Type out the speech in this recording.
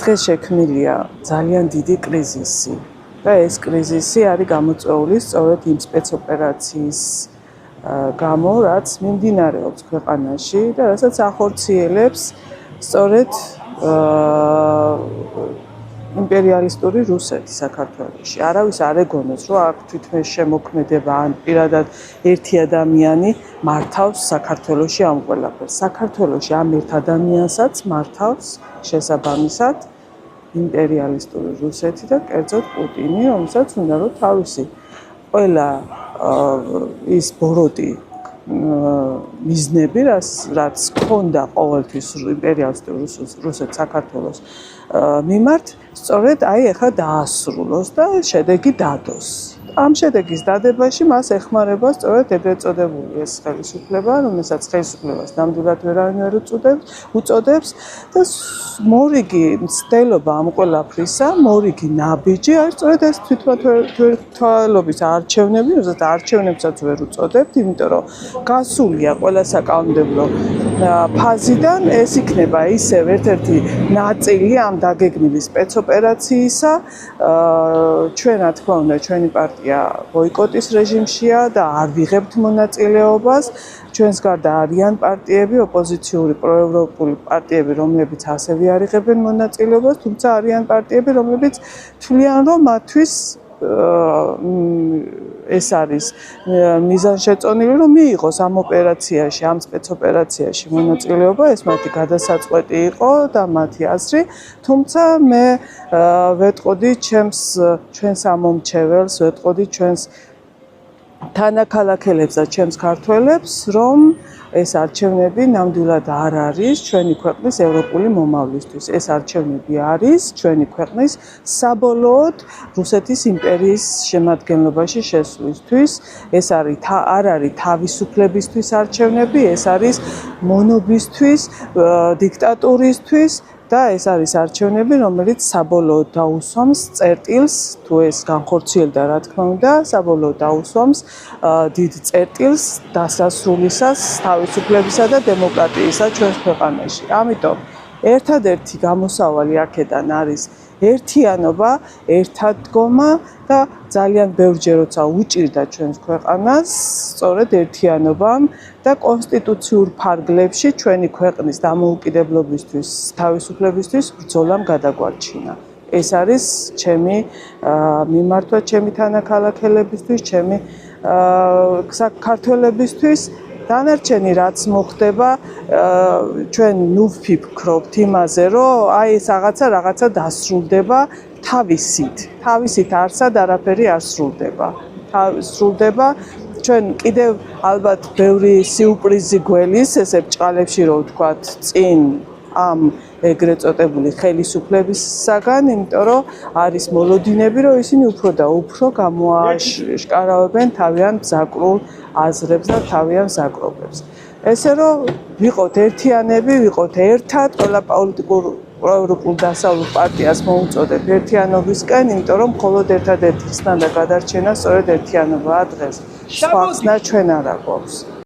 დღეს შექმნილია ძალიან დიდი კრიზისი და ეს კრიზისი არის გამოწვეული სწორედ იმ სპეცოპერაციის გამო, რაც მიმდინარეობს ქვეყანაში და რასაც ახორციელებს სწორედ იმპერიალისტური რუსეთი საქართველოში. არავის არ ეგონოს, რომ აქ თვითონ შემოქმედება ან პირადად ერთი ადამიანი მართავს საქართველოში ამ ყველაფერს. საქართველოში ამ ერთ ადამიანსაც მართავს შესაბამისად იმპერიალისტური რუსეთი და კერძოდ პუტინი, რომელსაც უნდა რომ თავისი ყველა ის ბოროტი მიზნები, რაც ქონდა ყოველთვის იმპერიალისტურ რუსეთს საქართველოს მიმართ, სწორედ აი ახლა დაასრულოს და შედეგი დადოს. ამ შედეგის დადებაში მას ეხმარება სწორედ ეგრეთ წოდებული ეს ხელისუფლება, რომელსაც ხელისუფლებას ნამდვილად ვერავინ ვერ უწოდებს და მორიგი მცდელობა ამ ყველაფრისა, მორიგი ნაბიჯი არის სწორედ ეს თვითმმართველობის არჩევნები, რომელსაც არჩევნებსაც ვერ უწოდებთ, იმიტომ რომ გასულია ყველა საკანონმდებლო ფაზიდან, ეს იქნება ისევ ერთ-ერთი ნაწილი ამ დაგეგმილი სპეცოპერაციისა. ჩვენ რა თქმა უნდა, ჩვენი პარტია ბოიკოტის რეჟიმშია და არ ვიღებთ მონაწილეობას. ჩვენს გარდა არიან პარტიები, ოპოზიციური პროევროპული პარტიები, რომლებიც ასევე არ იღებენ მონაწილეობას, თუმცა არიან პარტიები, რომლებიც თვლიან, რომ მათთვის ეს არის მიზანშეწონილი, რომ მიიღოს ამ ოპერაციაში, ამ სპეცოპერაციაში მონაწილეობა, ეს მათი გადასაწყვეტი იყო და მათი აზრი, თუმცა მე ვეტყოდი ჩვენს ამომრჩეველს, ვეტყოდი ჩვენს თანაქალაქელებს და ჩემს ქართველებს, რომ ეს არჩევნები ნამდვილად არ არის ჩვენი ქვეყნის ევროპული მომავლისთვის. ეს არჩევნები არის ჩვენი ქვეყნის საბოლოოდ რუსეთის იმპერიის შემადგენლობაში შესვლისთვის. ეს არ არის თავისუფლებისთვის არჩევნები, ეს არის მონობისთვის, დიქტატურისთვის. და ეს არის არჩევნები, რომელიც საბოლოოდ დაუსვამს წერტილს, თუ ეს განხორციელდა, რა თქმა უნდა, საბოლოოდ დაუსვამს დიდ წერტილს დასასრულისას, თავისუფლებისა და დემოკრატიისა ჩვენს ქვეყანაში. ამიტომ ერთადერთი გამოსავალი აქედან არის ერთიანობა, ერთადგომა და ძალიან ბევრჯერ როცა უჭირდა ჩვენს ქვეყანას, სწორედ ერთიანობამ და კონსტიტუციურ ფარგლებში ჩვენი ქვეყნის დამოუკიდებლობისთვის, თავისუფლებისთვის ბრძოლამ გადაგვარჩინა. ეს არის ჩემი მიმართვა, ჩემი თანაქალაქელებისთვის, ჩემი საქართველებისთვის. დანარჩენი რაც მოხდება, ჩვენ ნუ ვფიქრობთ იმაზე, რომ აი ეს რაღაცა დასრულდება თავისით არსად არაფერი არ სრულდება. ჩვენ კიდევ ალბათ ბევრი სიურპრიზი გველის, ესე ბჭყალებში რო ვთქვათ, წინ ამ ეგრეთ წოდებული ხელისუფლებისაგან, იმიტომ რომ არის მოლოდინები, რომ ისინი უფრო და უფრო გამოაშკარავებენ თავიანთ მზაკრულ აზრებს და თავიანთ მზაკრობებს. ესე რომ ვიყოთ ერთიანები, ვიყოთ ერთად, ყველა პოლიტიკურ პროევროპულ დასავლურ პარტიას მოუწოდებ ერთიანობისკენ, იმიტომ რომ მხოლოდ ერთადერთი ხსნა და გადარჩენა სწორედ ერთიანობაა დღეს. სხვა ხსნა ჩვენ არ აგვაქვს.